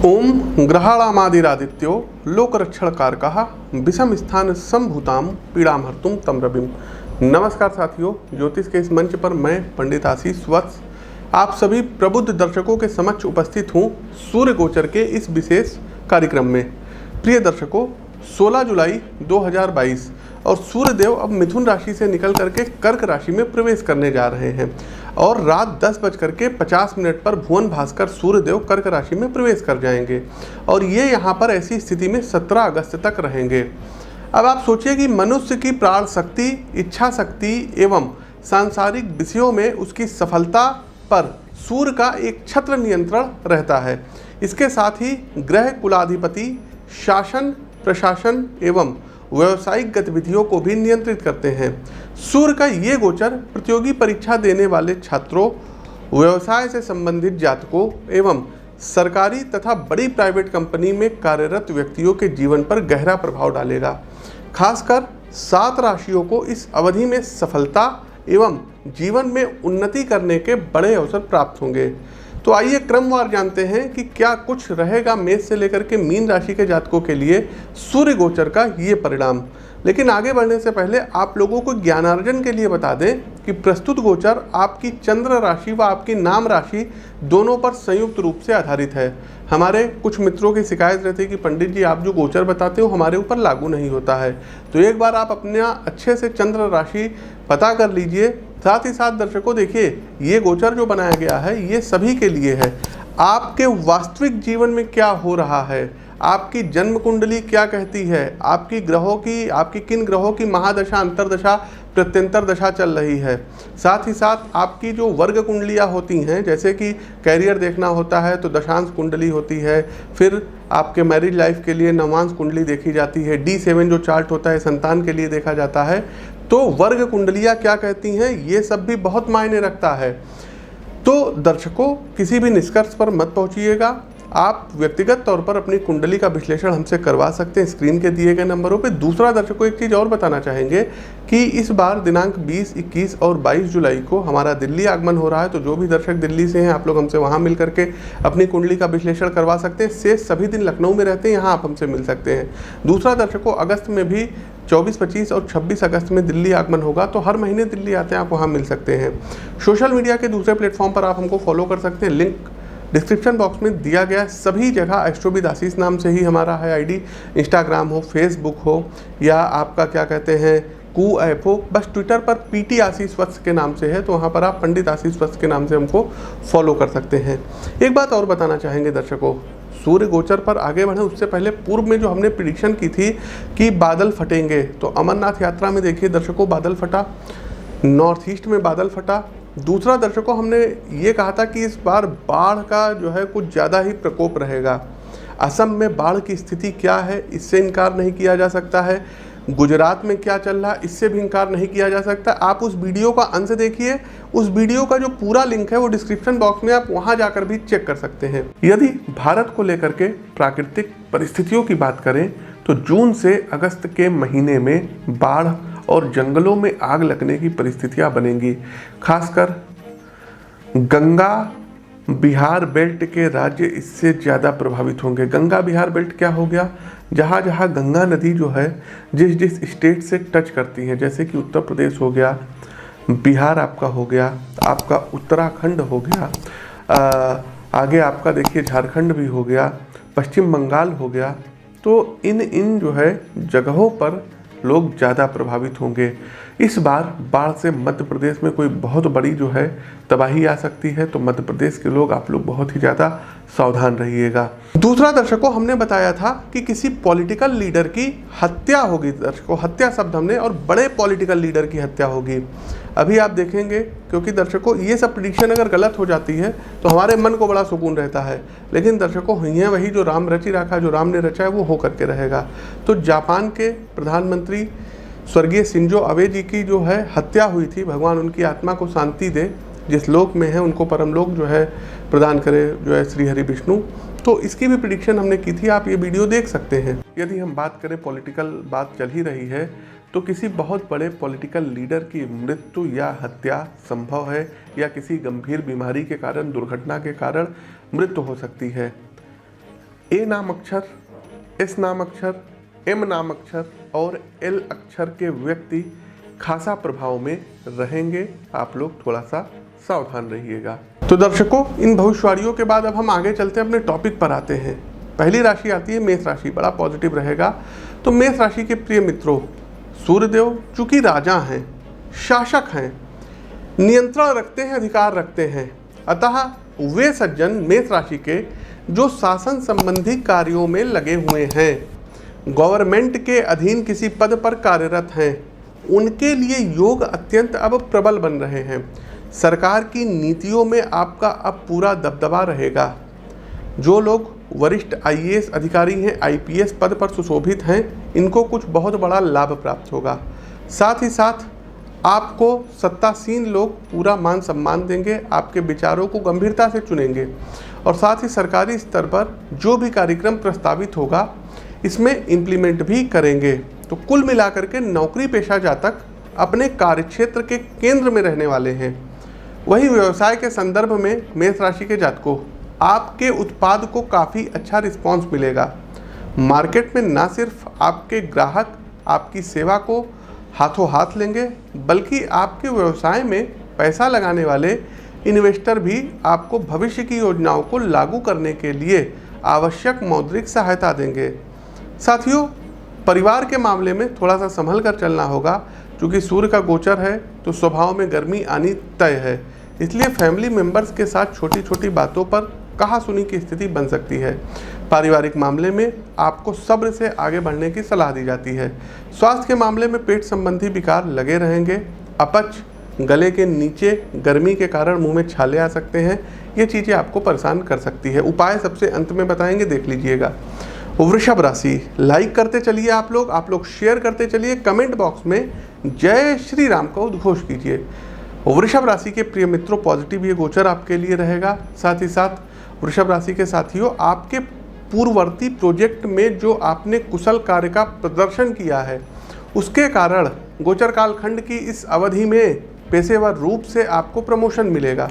ओम ग्रहाणामादिरादित्यो लोकरक्षणकारकः विषम स्थान संभूताम पीड़ाम हर्तुम तम रविम। नमस्कार साथियों, ज्योतिष के इस मंच पर मैं पंडित आशीष वत्स आप सभी प्रबुद्ध दर्शकों के समक्ष उपस्थित हूँ सूर्य गोचर के इस विशेष कार्यक्रम में। प्रिय दर्शकों, 16 जुलाई 2022 और सूर्यदेव अब मिथुन राशि से निकल करके कर्क राशि में प्रवेश करने जा रहे हैं और रात 10:50 पर भुवन भास्कर सूर्यदेव कर्क राशि में प्रवेश कर जाएंगे और ये यहाँ पर ऐसी स्थिति में 17 अगस्त तक रहेंगे। अब आप सोचिए कि मनुष्य की प्राण शक्ति, इच्छा शक्ति एवं सांसारिक विषयों में उसकी सफलता पर सूर्य का एक छत्र नियंत्रण रहता है। इसके साथ ही ग्रह कुलाधिपति शासन, प्रशासन एवं व्यावसायिक गतिविधियों को भी नियंत्रित करते हैं। सूर्य का ये गोचर प्रतियोगी परीक्षा देने वाले छात्रों, व्यवसाय से संबंधित जातकों एवं सरकारी तथा बड़ी प्राइवेट कंपनी में कार्यरत व्यक्तियों के जीवन पर गहरा प्रभाव डालेगा। खासकर 7 राशियों को इस अवधि में सफलता एवं जीवन में उन्नति करने के बड़े अवसर प्राप्त होंगे। तो आइए क्रमवार जानते हैं कि क्या कुछ रहेगा मेष से लेकर के मीन राशि के जातकों के लिए सूर्य गोचर का ये परिणाम। लेकिन आगे बढ़ने से पहले आप लोगों को ज्ञानार्जन के लिए बता दें कि प्रस्तुत गोचर आपकी चंद्र राशि व आपकी नाम राशि दोनों पर संयुक्त रूप से आधारित है। हमारे कुछ मित्रों की शिकायत रहती है कि पंडित जी आप जो गोचर बताते हो हमारे ऊपर लागू नहीं होता है, तो एक बार आप अपना अच्छे से चंद्र राशि पता कर लीजिए। साथ ही साथ दर्शकों देखिए, ये गोचर जो बनाया गया है ये सभी के लिए है। आपके वास्तविक जीवन में क्या हो रहा है, आपकी जन्म कुंडली क्या कहती है, आपकी किन ग्रहों की महादशा, अंतरदशा, प्रत्यंतर दशा चल रही है। साथ ही साथ आपकी जो वर्ग कुंडलियाँ होती हैं, जैसे कि कैरियर देखना होता है तो दशांश कुंडली होती है, फिर आपके मैरिज लाइफ के लिए नवांश कुंडली देखी जाती है, D7 जो चार्ट होता है संतान के लिए देखा जाता है। तो वर्ग कुंडलियाँ क्या कहती हैं, ये सब भी बहुत मायने रखता है। तो दर्शकों, किसी भी निष्कर्ष पर मत पहुंचिएगा। आप व्यक्तिगत तौर पर अपनी कुंडली का विश्लेषण हमसे करवा सकते हैं स्क्रीन के दिए गए नंबरों पे। दूसरा दर्शकों, एक चीज़ और बताना चाहेंगे कि इस बार दिनांक 20, 21 और 22 जुलाई को हमारा दिल्ली आगमन हो रहा है। तो जो भी दर्शक दिल्ली से हैं आप लोग हमसे वहाँ मिल करके अपनी कुंडली का विश्लेषण करवा सकते हैं। शेष सभी दिन लखनऊ में रहते हैं, यहाँ आप हमसे मिल सकते हैं। दूसरा दर्शकों, अगस्त में भी 24, 25 और 26 अगस्त में दिल्ली आगमन होगा, तो हर महीने दिल्ली आते हैं, आप वहाँ मिल सकते हैं। सोशल मीडिया के दूसरे प्लेटफॉर्म पर आप हमको फॉलो कर सकते हैं, लिंक डिस्क्रिप्शन बॉक्स में दिया गया। सभी जगह एस्ट्रोविद आशीष नाम से ही हमारा है आईडी, इंस्टाग्राम हो, फेसबुक हो या आपका क्या कहते हैं कू ऐप हो, बस ट्विटर पर PT आशीष वत्स के नाम से है, तो वहाँ पर आप पंडित आशीष वत्स के नाम से हमको फॉलो कर सकते हैं। एक बात और बताना चाहेंगे दर्शकों, सूर्य गोचर पर आगे बढ़े उससे पहले पूर्व में जो हमने प्रिडिक्शन की थी कि बादल फटेंगे, तो अमरनाथ यात्रा में देखिए दर्शकों बादल फटा, नॉर्थ ईस्ट में बादल फटा। दूसरा दर्शकों, हमने ये कहा था कि इस बार बाढ़ का जो है कुछ ज़्यादा ही प्रकोप रहेगा। असम में बाढ़ की स्थिति क्या है इससे इनकार नहीं किया जा सकता है। गुजरात में क्या चल रहा है इससे भी इनकार नहीं किया जा सकता। आप उस वीडियो का अंश देखिए, उस वीडियो का जो पूरा लिंक है वो डिस्क्रिप्शन बॉक्स में, आप वहां जाकर भी चेक कर सकते हैं। यदि भारत को लेकर के प्राकृतिक परिस्थितियों की बात करें तो जून से अगस्त के महीने में बाढ़ और जंगलों में आग लगने की परिस्थितियां बनेंगी। खासकर गंगा बिहार बेल्ट के राज्य इससे ज़्यादा प्रभावित होंगे। गंगा बिहार बेल्ट क्या हो गया, जहाँ जहाँ गंगा नदी जो है जिस जिस स्टेट से टच करती है, जैसे कि उत्तर प्रदेश हो गया, बिहार आपका हो गया, आपका उत्तराखंड हो गया, आगे आपका देखिए झारखंड भी हो गया, पश्चिम बंगाल हो गया। तो इन जो है जगहों पर लोग ज़्यादा प्रभावित होंगे। इस बार बाढ़ से मध्य प्रदेश में कोई बहुत बड़ी जो है तबाही आ सकती है, तो मध्य प्रदेश के लोग आप लोग बहुत ही ज़्यादा सावधान रहिएगा। दूसरा दर्शकों, हमने बताया था कि किसी पॉलिटिकल लीडर की हत्या होगी। दर्शकों, हत्या शब्द हमने, और बड़े पॉलिटिकल लीडर की हत्या होगी। अभी आप देखेंगे, क्योंकि दर्शकों ये सब प्रिडिक्शन अगर गलत हो जाती है तो हमारे मन को बड़ा सुकून रहता है, लेकिन दर्शकों हुई है वही जो राम रची रखा, जो राम ने रचा है वो हो करके रहेगा। तो जापान के प्रधानमंत्री स्वर्गीय शिंजो अबे जी की जो है हत्या हुई थी, भगवान उनकी आत्मा को शांति दे, जिस लोक में है उनको परमलोक जो है प्रदान करे, जो है श्री हरि विष्णु। तो इसकी भी प्रिडिक्शन हमने की थी, आप ये वीडियो देख सकते हैं। यदि हम बात करें, पॉलिटिकल बात चल ही रही है, तो किसी बहुत बड़े पॉलिटिकल लीडर की मृत्यु या हत्या संभव है, या किसी गंभीर बीमारी के कारण, दुर्घटना के कारण मृत्यु हो सकती है। ए नाम अक्षर, एस नाम अक्षर, एम नाम अक्षर और एल अक्षर के व्यक्ति खासा प्रभाव में रहेंगे। आप लोग थोड़ा सा सावधान रहिएगा। तो दर्शकों, इन भविष्यवाणियों के बाद अब हम आगे चलते हैं, अपने टॉपिक पर आते हैं। पहली राशि आती है मेष राशि, बड़ा पॉजिटिव रहेगा। तो मेष राशि के प्रिय मित्रों, सूर्यदेव चूंकि राजा हैं, शासक हैं, नियंत्रण रखते हैं, अधिकार रखते हैं, अतः वे सज्जन मेष राशि के जो शासन संबंधी कार्यों में लगे हुए हैं, गवर्नमेंट के अधीन किसी पद पर कार्यरत हैं, उनके लिए योग अत्यंत अब प्रबल बन रहे हैं। सरकार की नीतियों में आपका अब पूरा दबदबा रहेगा। जो लोग वरिष्ठ आईएएस अधिकारी हैं, आईपीएस पद पर सुशोभित हैं, इनको कुछ बहुत बड़ा लाभ प्राप्त होगा। साथ ही साथ आपको सत्तासीन लोग पूरा मान सम्मान देंगे, आपके विचारों को गंभीरता से चुनेंगे और साथ ही सरकारी स्तर पर जो भी कार्यक्रम प्रस्तावित होगा इसमें इम्प्लीमेंट भी करेंगे। तो कुल मिलाकर के नौकरी पेशा जातक अपने कार्यक्षेत्र के केंद्र में रहने वाले हैं। वही व्यवसाय के संदर्भ में मेष राशि के जातकों, आपके उत्पाद को काफ़ी अच्छा रिस्पांस मिलेगा। मार्केट में न सिर्फ आपके ग्राहक आपकी सेवा को हाथों हाथ लेंगे, बल्कि आपके व्यवसाय में पैसा लगाने वाले इन्वेस्टर भी आपको भविष्य की योजनाओं को लागू करने के लिए आवश्यक मौद्रिक सहायता देंगे। साथियों, परिवार के मामले में थोड़ा सा संभल कर चलना होगा, क्योंकि सूर्य का गोचर है तो स्वभाव में गर्मी आनी तय है। इसलिए फैमिली मेंबर्स के साथ छोटी छोटी बातों पर कहा सुनी की स्थिति बन सकती है। पारिवारिक मामले में आपको सब्र से आगे बढ़ने की सलाह दी जाती है। स्वास्थ्य के मामले में पेट संबंधी विकार लगे रहेंगे। अपच, गले के नीचे गर्मी के कारण मुंह में छाले आ सकते हैं, ये चीज़ें आपको परेशान कर सकती है। उपाय सबसे अंत में बताएंगे, देख लीजिएगा। वृषभ राशि, लाइक करते चलिए आप लोग शेयर करते चलिए, कमेंट बॉक्स में जय श्री राम का उद्घोष कीजिए। वृषभ राशि के प्रिय मित्रों, पॉजिटिव ये गोचर आपके लिए रहेगा। साथ ही साथ वृषभ राशि के साथियों, आपके पूर्ववर्ती प्रोजेक्ट में जो आपने कुशल कार्य का प्रदर्शन किया है, उसके कारण गोचर कालखंड की इस अवधि में पेशेवर रूप से आपको प्रमोशन मिलेगा।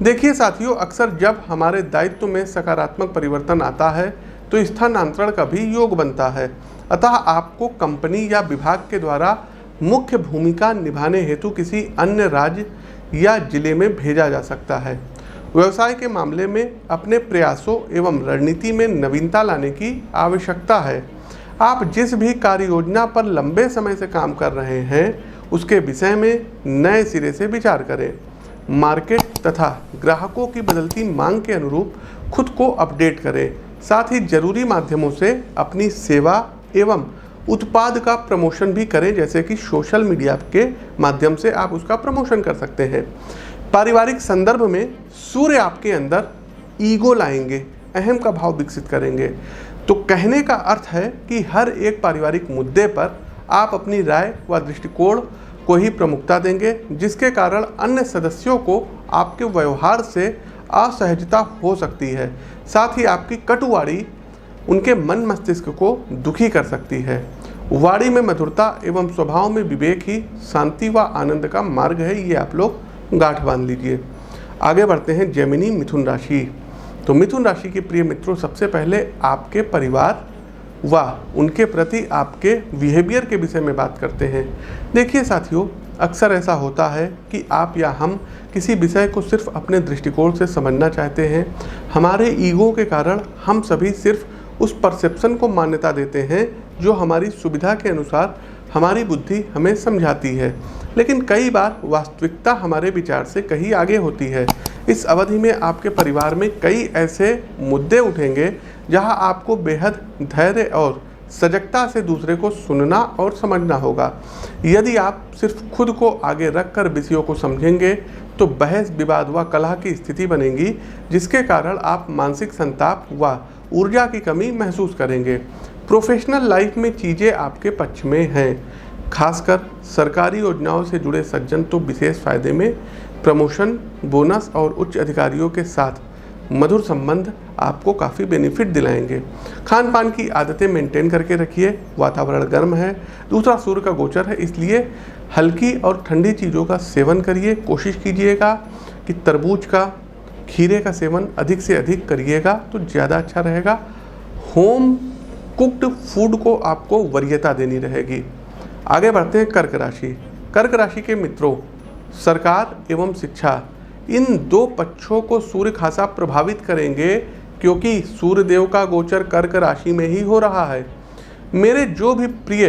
देखिए साथियों, अक्सर जब हमारे दायित्व में सकारात्मक परिवर्तन आता है तो स्थानांतरण का भी योग बनता है। अतः आपको कंपनी या विभाग के द्वारा मुख्य भूमिका निभाने हेतु किसी अन्य राज्य या जिले में भेजा जा सकता है। व्यवसाय के मामले में अपने प्रयासों एवं रणनीति में नवीनता लाने की आवश्यकता है। आप जिस भी कार्य योजना पर लंबे समय से काम कर रहे हैं, उसके विषय में नए सिरे से विचार करें। मार्केट तथा ग्राहकों की बदलती मांग के अनुरूप खुद को अपडेट करें। साथ ही जरूरी माध्यमों से अपनी सेवा एवं उत्पाद का प्रमोशन भी करें, जैसे कि सोशल मीडिया के माध्यम से आप उसका प्रमोशन कर सकते हैं। पारिवारिक संदर्भ में सूर्य आपके अंदर ईगो लाएंगे, अहम का भाव विकसित करेंगे। तो कहने का अर्थ है कि हर एक पारिवारिक मुद्दे पर आप अपनी राय व दृष्टिकोण को ही प्रमुखता देंगे, जिसके कारण अन्य सदस्यों को आपके व्यवहार से असहजता हो सकती है। साथ ही आपकी कटुवाणी उनके मन मस्तिष्क को दुखी कर सकती है। वाणी में मधुरता एवं स्वभाव में विवेक ही शांति व आनंद का मार्ग है, ये आप लोग गांठ बांध लीजिए। आगे बढ़ते हैं जेमिनी मिथुन राशि। तो मिथुन राशि के प्रिय मित्रों, सबसे पहले आपके परिवार व उनके प्रति आपके बिहेवियर के विषय में बात करते हैं। देखिए साथियों, अक्सर ऐसा होता है कि आप या हम किसी विषय को सिर्फ अपने दृष्टिकोण से समझना चाहते हैं। हमारे ईगो के कारण हम सभी सिर्फ उस परसेप्शन को मान्यता देते हैं जो हमारी सुविधा के अनुसार हमारी बुद्धि हमें समझाती है, लेकिन कई बार वास्तविकता हमारे विचार से कहीं आगे होती है। इस अवधि में आपके परिवार में कई ऐसे मुद्दे उठेंगे जहां आपको बेहद धैर्य और सजगता से दूसरे को सुनना और समझना होगा। यदि आप सिर्फ खुद को आगे रखकर विषयों को समझेंगे तो बहस विवाद व कलह की स्थिति बनेगी, जिसके कारण आप मानसिक संताप व ऊर्जा की कमी महसूस करेंगे। प्रोफेशनल लाइफ में चीज़ें आपके पक्ष में हैं। खासकर सरकारी योजनाओं से जुड़े सज्जन तो विशेष फायदे में। प्रमोशन, बोनस और उच्च अधिकारियों के साथ मधुर संबंध आपको काफ़ी बेनिफिट दिलाएंगे। खान पान की आदतें मेंटेन करके रखिए। वातावरण गर्म है, दूसरा सूर्य का गोचर है, इसलिए हल्की और ठंडी चीज़ों का सेवन करिए। कोशिश कीजिएगा कि तरबूज का, खीरे का सेवन अधिक से अधिक करिएगा तो ज़्यादा अच्छा रहेगा। होम कुक्ड फूड को आपको वरीयता देनी रहेगी। आगे बढ़ते हैं कर्क राशि। कर्क राशि के मित्रों, सरकार एवं शिक्षा, इन दो पक्षों को सूर्य खासा प्रभावित करेंगे, क्योंकि सूर्यदेव का गोचर कर्क राशि में ही हो रहा है। मेरे जो भी प्रिय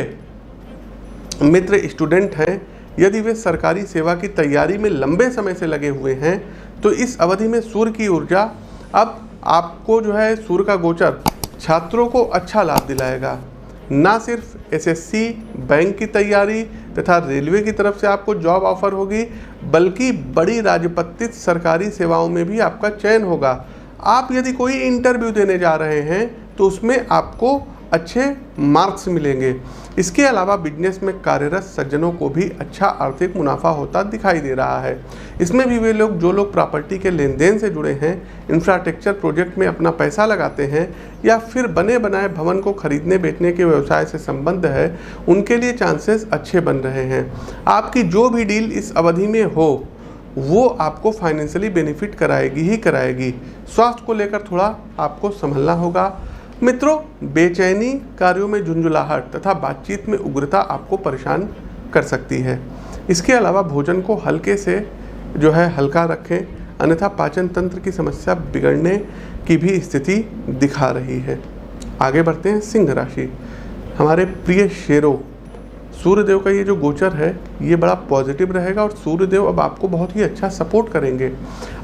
मित्र स्टूडेंट हैं, यदि वे सरकारी सेवा की तैयारी में लंबे समय से लगे हुए हैं, तो इस अवधि में सूर्य की ऊर्जा अब आपको जो है सूर्य का गोचर छात्रों को अच्छा लाभ दिलाएगा। ना सिर्फ एसएससी, बैंक की तैयारी तथा रेलवे की तरफ से आपको जॉब ऑफर होगी, बल्कि बड़ी राजपत्रित सरकारी सेवाओं में भी आपका चयन होगा। आप यदि कोई इंटरव्यू देने जा रहे हैं तो उसमें आपको अच्छे मार्क्स मिलेंगे। इसके अलावा बिजनेस में कार्यरत सज्जनों को भी अच्छा आर्थिक मुनाफा होता दिखाई दे रहा है। इसमें भी वे लोग जो लोग प्रॉपर्टी के लेन देन से जुड़े हैं, इंफ्रास्ट्रक्चर प्रोजेक्ट में अपना पैसा लगाते हैं, या फिर बने बनाए भवन को खरीदने बेचने के व्यवसाय से संबंध है, उनके लिए चांसेस अच्छे बन रहे हैं। आपकी जो भी डील इस अवधि में हो वो आपको फाइनेंशियली बेनिफिट कराएगी ही कराएगी। स्वास्थ्य को लेकर थोड़ा आपको संभलना होगा। मित्रों, बेचैनी, कार्यों में झुंझुलाहट तथा बातचीत में उग्रता आपको परेशान कर सकती है। इसके अलावा भोजन को हल्के से जो है हल्का रखें, अन्यथा पाचन तंत्र की समस्या बिगड़ने की भी स्थिति दिखा रही है। आगे बढ़ते हैं सिंह राशि। हमारे प्रिय शेरों, सूर्यदेव का ये जो गोचर है ये बड़ा पॉजिटिव रहेगा और सूर्यदेव अब आपको बहुत ही अच्छा सपोर्ट करेंगे।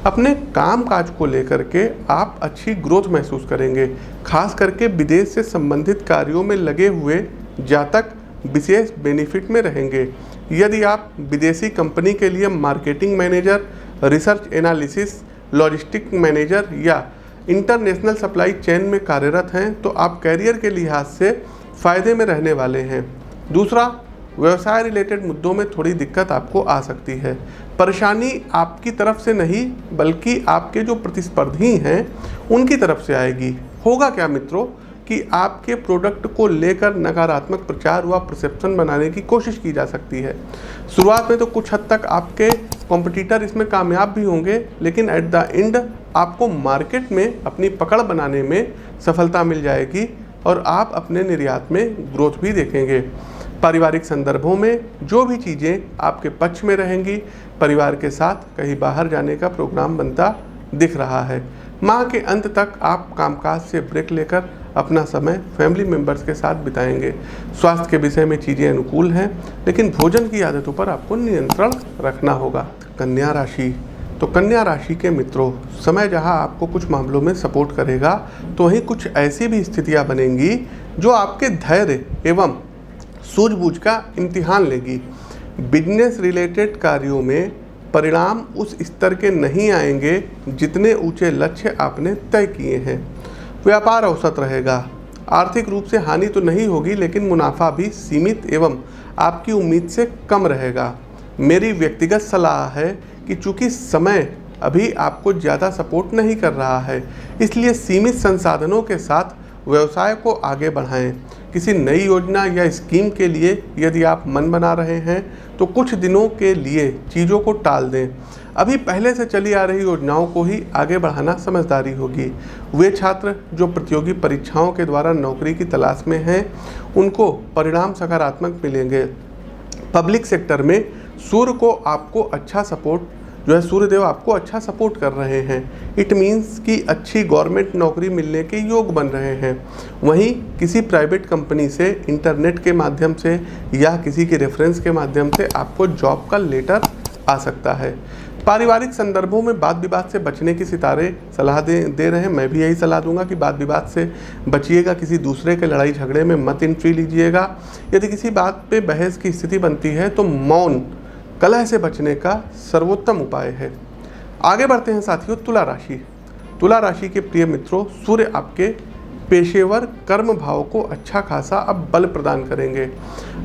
अपने काम काज को लेकर के आप अच्छी ग्रोथ महसूस करेंगे। खास करके विदेश से संबंधित कार्यों में लगे हुए जातक विशेष बेनिफिट में रहेंगे। यदि आप विदेशी कंपनी के लिए marketing manager, research analysis, logistic manager या इंटरनेशनल सप्लाई चेन में कार्यरत हैं तो आप कैरियर के लिहाज से फ़ायदे में रहने वाले हैं। दूसरा, व्यवसाय रिलेटेड मुद्दों में थोड़ी दिक्कत आपको आ सकती है। परेशानी आपकी तरफ से नहीं बल्कि आपके जो प्रतिस्पर्धी हैं उनकी तरफ से आएगी। होगा क्या मित्रों कि आपके प्रोडक्ट को लेकर नकारात्मक प्रचार व परसेप्शन बनाने की कोशिश की जा सकती है। शुरुआत में तो कुछ हद तक आपके कॉम्पिटिटर इसमें कामयाब भी होंगे, लेकिन एट द एंड आपको मार्केट में अपनी पकड़ बनाने में सफलता मिल जाएगी और आप अपने निर्यात में ग्रोथ भी देखेंगे। पारिवारिक संदर्भों में जो भी चीज़ें आपके पक्ष में रहेंगी, परिवार के साथ कहीं बाहर जाने का प्रोग्राम बनता दिख रहा है। माह के अंत तक आप कामकाज से ब्रेक लेकर अपना समय फैमिली मेंबर्स के साथ बिताएंगे। स्वास्थ्य के विषय में चीज़ें अनुकूल हैं, लेकिन भोजन की आदतों पर आपको नियंत्रण रखना होगा। कन्या राशि। तो कन्या राशि के मित्रों, समय जहां आपको कुछ मामलों में सपोर्ट करेगा, तो वहीं कुछ ऐसी भी स्थितियां बनेंगी जो आपके धैर्य एवं सूझबूझ का इम्तिहान लेगी। बिजनेस रिलेटेड कार्यों में परिणाम उस स्तर के नहीं आएंगे जितने ऊंचे लक्ष्य आपने तय किए हैं। व्यापार औसत रहेगा। आर्थिक रूप से हानि तो नहीं होगी, लेकिन मुनाफा भी सीमित एवं आपकी उम्मीद से कम रहेगा। मेरी व्यक्तिगत सलाह है कि चूंकि समय अभी आपको ज़्यादा सपोर्ट नहीं कर रहा है, इसलिए सीमित संसाधनों के साथ व्यवसाय को आगे बढ़ाएं। किसी नई योजना या स्कीम के लिए यदि आप मन बना रहे हैं तो कुछ दिनों के लिए चीज़ों को टाल दें। अभी पहले से चली आ रही योजनाओं को ही आगे बढ़ाना समझदारी होगी। वे छात्र जो प्रतियोगी परीक्षाओं के द्वारा नौकरी की तलाश में हैं, उनको परिणाम सकारात्मक मिलेंगे। पब्लिक सेक्टर में सूर्य को आपको अच्छा सपोर्ट जो है सूर्यदेव आपको अच्छा सपोर्ट कर रहे हैं। इट मीन्स कि अच्छी गवर्नमेंट नौकरी मिलने के योग बन रहे हैं। वहीं किसी प्राइवेट कंपनी से इंटरनेट के माध्यम से या किसी के रेफरेंस के माध्यम से आपको जॉब का लेटर आ सकता है। पारिवारिक संदर्भों में वाद विवाद से बचने की सितारे सलाह दे रहे हैं। मैं भी यही सलाह दूंगा कि वाद विवाद से बचिएगा, किसी दूसरे के लड़ाई झगड़े में मत एंट्री लीजिएगा। यदि किसी बात पे बहस की स्थिति बनती है तो मौन कलह से बचने का सर्वोत्तम उपाय है। आगे बढ़ते हैं साथियों, तुला राशि। तुला राशि के प्रिय मित्रों, सूर्य आपके पेशेवर कर्म भाव को अच्छा खासा अब बल प्रदान करेंगे।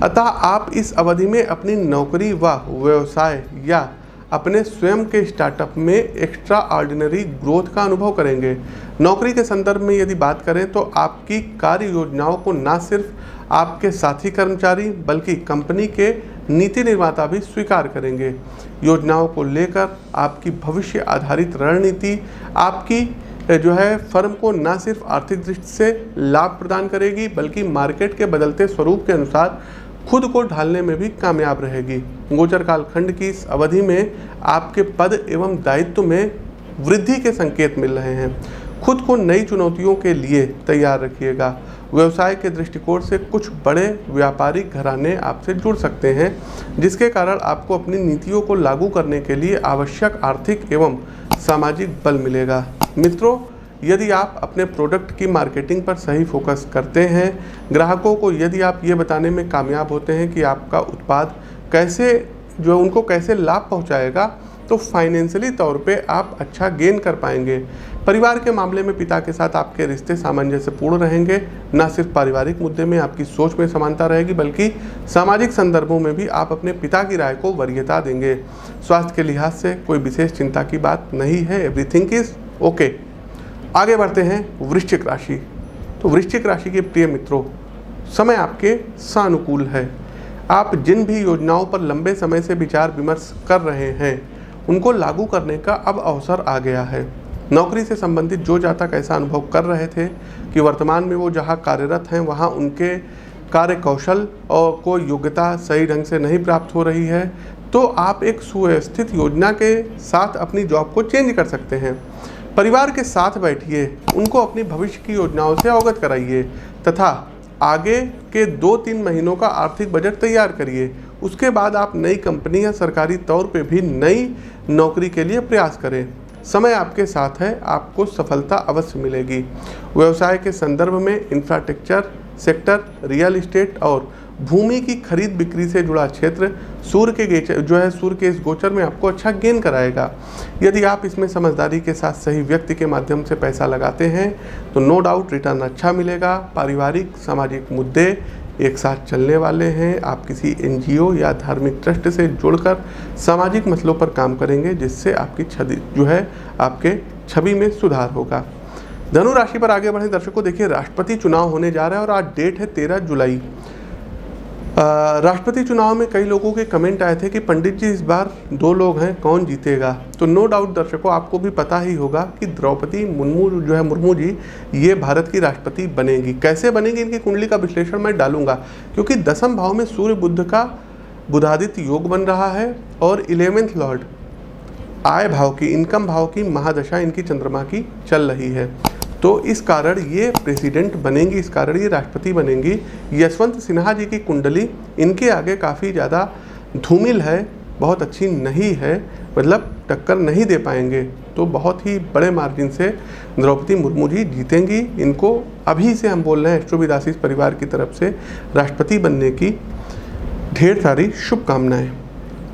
अतः आप इस अवधि में अपनी नौकरी व व्यवसाय या अपने स्वयं के स्टार्टअप में एक्स्ट्रा ऑर्डिनरी ग्रोथ का अनुभव करेंगे। नौकरी के संदर्भ में यदि बात करें तो आपकी कार्य योजनाओं को न सिर्फ आपके साथी कर्मचारी बल्कि कंपनी के नीति निर्माता भी स्वीकार करेंगे। योजनाओं को लेकर आपकी भविष्य आधारित रणनीति आपकी जो है फर्म को न सिर्फ आर्थिक दृष्टि से लाभ प्रदान करेगी बल्कि मार्केट के बदलते स्वरूप के अनुसार खुद को ढालने में भी कामयाब रहेगी। गोचर कालखंड की इस अवधि में आपके पद एवं दायित्व में वृद्धि के संकेत मिल रहे हैं। खुद को नई चुनौतियों के लिए तैयार रखिएगा। व्यवसाय के दृष्टिकोण से कुछ बड़े व्यापारिक घराने आपसे जुड़ सकते हैं, जिसके कारण आपको अपनी नीतियों को लागू करने के लिए आवश्यक आर्थिक एवं सामाजिक बल मिलेगा। मित्रों, यदि आप अपने प्रोडक्ट की मार्केटिंग पर सही फोकस करते हैं, ग्राहकों को यदि आप ये बताने में कामयाब होते हैं कि आपका उत्पाद उनको कैसे लाभ पहुंचाएगा, तो फाइनेंशियली तौर पे आप अच्छा गेन कर पाएंगे। परिवार के मामले में पिता के साथ आपके रिश्ते सामंजस्यपूर्ण रहेंगे। न सिर्फ पारिवारिक मुद्दे में आपकी सोच में समानता रहेगी बल्कि सामाजिक संदर्भों में भी आप अपने पिता की राय को वरीयता देंगे। स्वास्थ्य के लिहाज से कोई विशेष चिंता की बात नहीं है, एवरीथिंग इज ओके। आगे बढ़ते हैं वृश्चिक राशि। तो वृश्चिक राशि के प्रिय मित्रों, समय आपके सानुकूल है। आप जिन भी योजनाओं पर लंबे समय से विचार विमर्श कर रहे हैं उनको लागू करने का अब अवसर आ गया है। नौकरी से संबंधित जो जातक ऐसा अनुभव कर रहे थे कि वर्तमान में वो जहाँ कार्यरत हैं वहाँ उनके कार्य कौशल और को योग्यता सही ढंग से नहीं प्राप्त हो रही है, तो आप एक सुव्यवस्थित योजना के साथ अपनी जॉब को चेंज कर सकते हैं। परिवार के साथ बैठिए, उनको अपनी भविष्य की योजनाओं से अवगत कराइए तथा आगे के 2-3 महीनों का आर्थिक बजट तैयार करिए। उसके बाद आप नई कंपनी या सरकारी तौर पे भी नई नौकरी के लिए प्रयास करें। समय आपके साथ है, आपको सफलता अवश्य मिलेगी। व्यवसाय के संदर्भ में इंफ्रास्ट्रक्चर सेक्टर, रियल इस्टेट और भूमि की खरीद बिक्री से जुड़ा क्षेत्र सूर्य के इस गोचर में आपको अच्छा गेन कराएगा। यदि आप इसमें समझदारी के साथ सही व्यक्ति के माध्यम से पैसा लगाते हैं तो नो डाउट रिटर्न अच्छा मिलेगा। पारिवारिक सामाजिक मुद्दे एक साथ चलने वाले हैं। आप किसी एनजीओ या धार्मिक ट्रस्ट से जुड़कर सामाजिक मसलों पर काम करेंगे, जिससे आपकी आपके छवि में सुधार होगा। धनु राशि पर आगे बढ़े दर्शकों, देखिए राष्ट्रपति चुनाव होने जा रहा है और आज डेट है 13 जुलाई। राष्ट्रपति चुनाव में कई लोगों के कमेंट आए थे कि पंडित जी इस बार 2 लोग हैं, कौन जीतेगा। तो नो डाउट दर्शकों, आपको भी पता ही होगा कि द्रौपदी मुर्मू जी ये भारत की राष्ट्रपति बनेगी। कैसे बनेगी, इनकी कुंडली का विश्लेषण मैं डालूंगा, क्योंकि 10वें भाव में सूर्य बुध का बुधादित्य योग बन रहा है और 11वें लॉर्ड आय भाव की, इनकम भाव की महादशा इनकी चंद्रमा की चल रही है। तो इस कारण ये प्रेसिडेंट बनेंगी, इस कारण ये राष्ट्रपति बनेंगी। यशवंत सिन्हा जी की कुंडली इनके आगे काफ़ी ज़्यादा धूमिल है, बहुत अच्छी नहीं है, मतलब टक्कर नहीं दे पाएंगे। तो बहुत ही बड़े मार्जिन से द्रौपदी मुर्मू जी जीतेंगी। इनको अभी से हम बोल रहे हैं एस्ट्रोविदासीस परिवार की तरफ से राष्ट्रपति बनने की ढेर सारी शुभकामनाएं।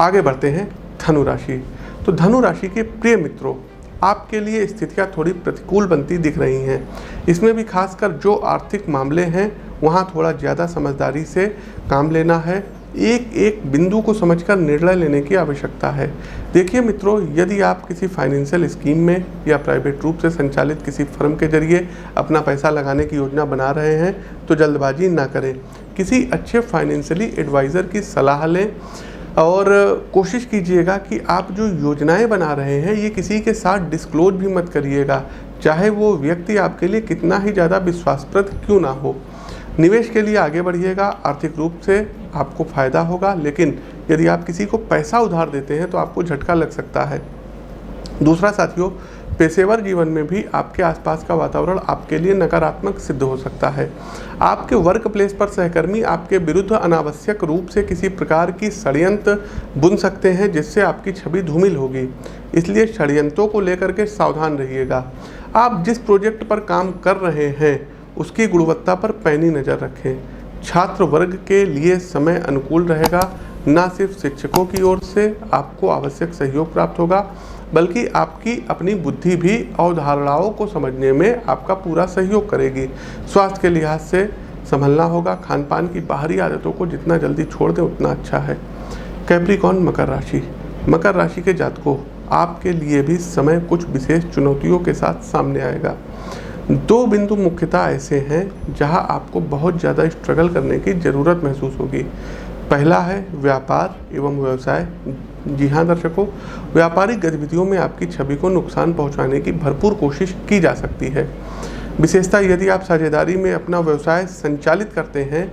आगे बढ़ते हैं धनु राशि। तो धनु राशि के प्रिय मित्रों, आपके लिए स्थितियाँ थोड़ी प्रतिकूल बनती दिख रही हैं। इसमें भी खासकर जो आर्थिक मामले हैं वहाँ थोड़ा ज़्यादा समझदारी से काम लेना है। एक एक बिंदु को समझकर निर्णय लेने की आवश्यकता है। देखिए मित्रों, यदि आप किसी फाइनेंशियल स्कीम में या प्राइवेट रूप से संचालित किसी फर्म के जरिए अपना पैसा लगाने की योजना बना रहे हैं तो जल्दबाजी ना करें। किसी अच्छे फाइनेंशियली एडवाइज़र की सलाह लें और कोशिश कीजिएगा कि आप जो योजनाएं बना रहे हैं ये किसी के साथ डिस्क्लोज भी मत करिएगा, चाहे वो व्यक्ति आपके लिए कितना ही ज़्यादा विश्वासप्रद क्यों ना हो। निवेश के लिए आगे बढ़िएगा, आर्थिक रूप से आपको फ़ायदा होगा, लेकिन यदि आप किसी को पैसा उधार देते हैं तो आपको झटका लग सकता है। दूसरा साथियों, पेशेवर जीवन में भी आपके आसपास का वातावरण आपके लिए नकारात्मक सिद्ध हो सकता है। आपके वर्क प्लेस पर सहकर्मी आपके विरुद्ध अनावश्यक रूप से किसी प्रकार की षड्यंत्र बुन सकते हैं, जिससे आपकी छवि धूमिल होगी। इसलिए षड्यंत्रों को लेकर के सावधान रहिएगा। आप जिस प्रोजेक्ट पर काम कर रहे हैं उसकी गुणवत्ता पर पैनी नज़र रखें। छात्र वर्ग के लिए समय अनुकूल रहेगा। न सिर्फ शिक्षकों की ओर से आपको आवश्यक सहयोग प्राप्त होगा, बल्कि आपकी अपनी बुद्धि भी अवधारणाओं को समझने में आपका पूरा सहयोग करेगी। स्वास्थ्य के लिहाज से संभलना होगा। खान पान की बाहरी आदतों को जितना जल्दी छोड़ दें उतना अच्छा है। कैप्रिकॉर्न मकर राशि। मकर राशि के जातकों, आपके लिए भी समय कुछ विशेष चुनौतियों के साथ सामने आएगा। 2 बिंदु मुख्यतः ऐसे हैं जहां आपको बहुत ज़्यादा स्ट्रगल करने की ज़रूरत महसूस होगी। पहला है व्यापार एवं व्यवसाय जी हाँ दर्शकों, व्यापारिक गतिविधियों में आपकी छवि को नुकसान पहुंचाने की भरपूर कोशिश की जा सकती है। विशेषतः यदि आप साझेदारी में अपना व्यवसाय संचालित करते हैं,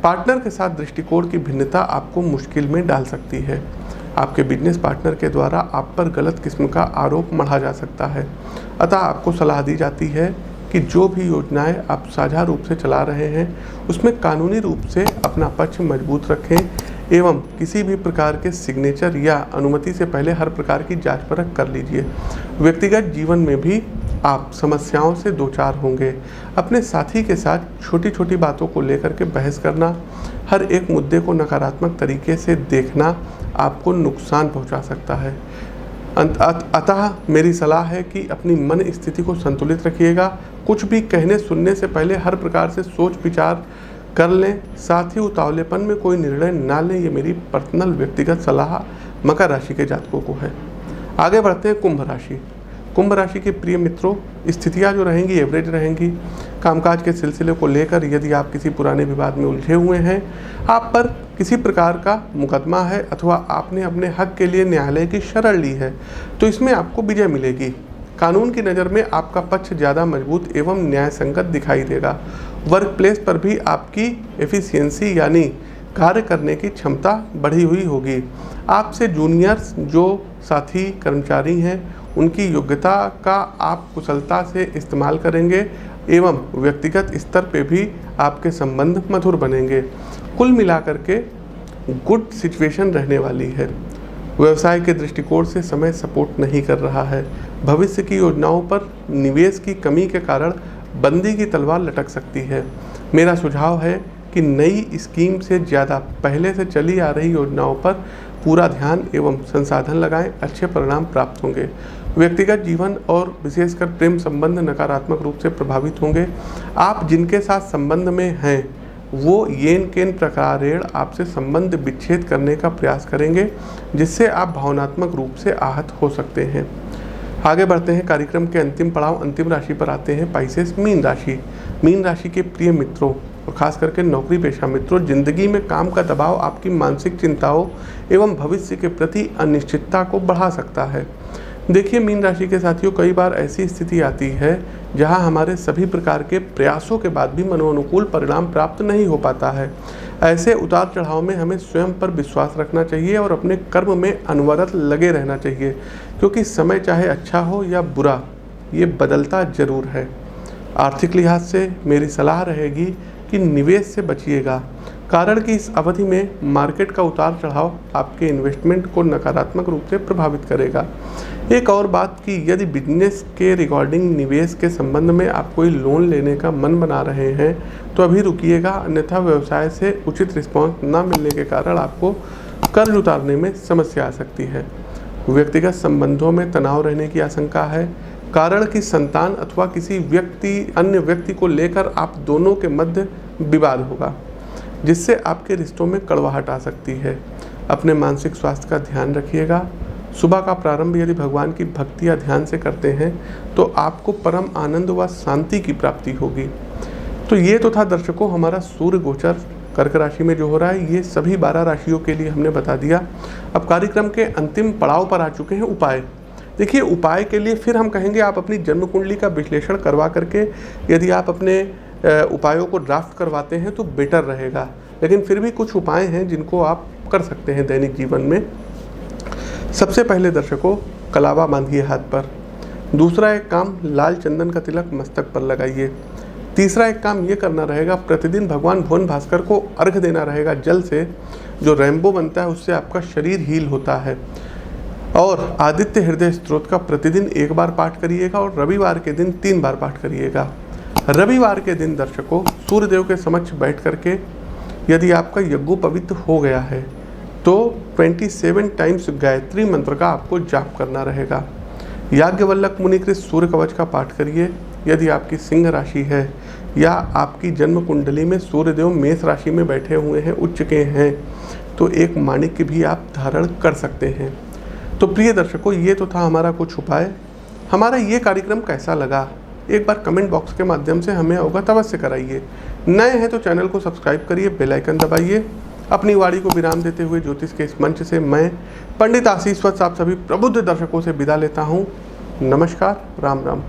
पार्टनर के साथ दृष्टिकोण की भिन्नता आपको मुश्किल में डाल सकती है। आपके बिजनेस पार्टनर के द्वारा आप पर गलत किस्म का आरोप मढ़ा जा सकता है। अतः आपको सलाह दी जाती है कि जो भी योजनाएं आप साझा रूप से चला रहे हैं उसमें कानूनी रूप से अपना पक्ष मजबूत रखें एवं किसी भी प्रकार के सिग्नेचर या अनुमति से पहले हर प्रकार की जांच परख कर लीजिए। व्यक्तिगत जीवन में भी आप समस्याओं से दो चार होंगे। अपने साथी के साथ छोटी छोटी बातों को लेकर के बहस करना, हर एक मुद्दे को नकारात्मक तरीके से देखना आपको नुकसान पहुंचा सकता है। अतः मेरी सलाह है कि अपनी मन स्थिति को संतुलित रखिएगा। कुछ भी कहने सुनने से पहले हर प्रकार से सोच विचार कर लें। साथ ही उतावलेपन में कोई निर्णय ना लें। ये मेरी पर्सनल व्यक्तिगत सलाह मकर राशि के जातकों को है। आगे बढ़ते हैं कुंभ राशि। कुंभ राशि के प्रिय मित्रों, स्थितियां जो रहेंगी एवरेज रहेंगी। कामकाज के सिलसिले को लेकर यदि आप किसी पुराने विवाद में उलझे हुए हैं, आप पर किसी प्रकार का मुकदमा है अथवा आपने अपने हक के लिए न्यायालय की शरण ली है, तो इसमें आपको विजय मिलेगी। कानून की नज़र में आपका पक्ष ज़्यादा मजबूत एवं न्याय संगत दिखाई देगा। वर्क प्लेस पर भी आपकी एफिशिएंसी यानी कार्य करने की क्षमता बढ़ी हुई होगी। आपसे जूनियर्स जो साथी कर्मचारी हैं उनकी योग्यता का आप कुशलता से इस्तेमाल करेंगे एवं व्यक्तिगत स्तर पे भी आपके संबंध मधुर बनेंगे। कुल मिलाकर के गुड सिचुएशन रहने वाली है। व्यवसाय के दृष्टिकोण से समय सपोर्ट नहीं कर रहा है। भविष्य की योजनाओं पर निवेश की कमी के कारण बंदी की तलवार लटक सकती है। मेरा सुझाव है कि नई स्कीम से ज़्यादा पहले से चली आ रही योजनाओं पर पूरा ध्यान एवं संसाधन लगाएं, अच्छे परिणाम प्राप्त होंगे। व्यक्तिगत जीवन और विशेषकर प्रेम संबंध नकारात्मक रूप से प्रभावित होंगे। आप जिनके साथ संबंध में हैं वो येन केन प्रकारेण आपसे संबंध विच्छेद करने का प्रयास करेंगे, जिससे आप भावनात्मक रूप से आहत हो सकते हैं। आगे बढ़ते हैं कार्यक्रम के अंतिम पड़ाव, अंतिम राशि पर आते हैं पाइसेस मीन राशि। मीन राशि के प्रिय मित्रों और खास करके नौकरी पेशा मित्रों, जिंदगी में काम का दबाव आपकी मानसिक चिंताओं एवं भविष्य के प्रति अनिश्चितता को बढ़ा सकता है। देखिए मीन राशि के साथियों, कई बार ऐसी स्थिति आती है जहां हमारे सभी प्रकार के प्रयासों के बाद भी मनोनुकूल परिणाम प्राप्त नहीं हो पाता है। ऐसे उतार चढ़ाव में हमें स्वयं पर विश्वास रखना चाहिए और अपने कर्म में अनवरत लगे रहना चाहिए, क्योंकि समय चाहे अच्छा हो या बुरा, ये बदलता जरूर है। आर्थिक लिहाज से मेरी सलाह रहेगी कि निवेश से बचिएगा, कारण कि इस अवधि में मार्केट का उतार चढ़ाव आपके इन्वेस्टमेंट को नकारात्मक रूप से प्रभावित करेगा। एक और बात कि यदि बिजनेस के रिगार्डिंग निवेश के संबंध में आप कोई लोन लेने का मन बना रहे हैं तो अभी रुकिएगा, अन्यथा व्यवसाय से उचित रिस्पांस न मिलने के कारण आपको कर्ज उतारने में समस्या आ सकती है। व्यक्तिगत संबंधों में तनाव रहने की आशंका है, कारण कि संतान अथवा किसी अन्य व्यक्ति को लेकर आप दोनों के मध्य विवाद होगा, जिससे आपके रिश्तों में कड़वाहट आ सकती है। अपने मानसिक स्वास्थ्य का ध्यान रखिएगा। सुबह का प्रारंभ यदि भगवान की भक्ति या ध्यान से करते हैं तो आपको परम आनंद व शांति की प्राप्ति होगी। तो ये तो था दर्शकों हमारा सूर्य गोचर कर्क राशि में जो हो रहा है, ये सभी 12 राशियों के लिए हमने बता दिया। अब कार्यक्रम के अंतिम पड़ाव पर आ चुके हैं उपाय। देखिए उपाय के लिए फिर हम कहेंगे आप अपनी जन्म कुंडली का विश्लेषण करवा करके यदि आप अपने उपायों को ड्राफ्ट करवाते हैं तो बेटर रहेगा, लेकिन फिर भी कुछ उपाय हैं जिनको आप कर सकते हैं दैनिक जीवन में। सबसे पहले दर्शकों कलावा बांधिए हाथ पर। दूसरा एक काम, लाल चंदन का तिलक मस्तक पर लगाइए। तीसरा एक काम ये करना रहेगा, प्रतिदिन भगवान भुवन भास्कर को अर्घ देना रहेगा जल से। जो रेनबो बनता है उससे आपका शरीर हील होता है। और आदित्य हृदय स्तोत्र का प्रतिदिन 1 बार पाठ करिएगा और रविवार के दिन 3 बार पाठ करिएगा। रविवार के दिन दर्शकों सूर्यदेव के समक्ष बैठ करके यदि आपका यज्ञोपवीत हो गया है तो 27 टाइम्स गायत्री मंत्र का आपको जाप करना रहेगा। याज्ञवल्लभ मुनिकृत सूर्य कवच का पाठ करिए। यदि आपकी सिंह राशि है या आपकी जन्म कुंडली में सूर्यदेव मेष राशि में बैठे हुए हैं, उच्च के हैं, तो एक माणिक्य भी आप धारण कर सकते हैं। तो प्रिय दर्शकों ये तो था हमारा कुछ उपाय। हमारा ये कार्यक्रम कैसा लगा एक बार कमेंट बॉक्स के माध्यम से हमें अवगत अवश्य कराइए। नए हैं तो चैनल को सब्सक्राइब करिए, बेल आइकन दबाइए अपनी वाणी को विराम देते हुए ज्योतिष के इस मंच से मैं पंडित आशीष वत्स आप सभी प्रबुद्ध दर्शकों से विदा लेता हूँ। नमस्कार, राम राम।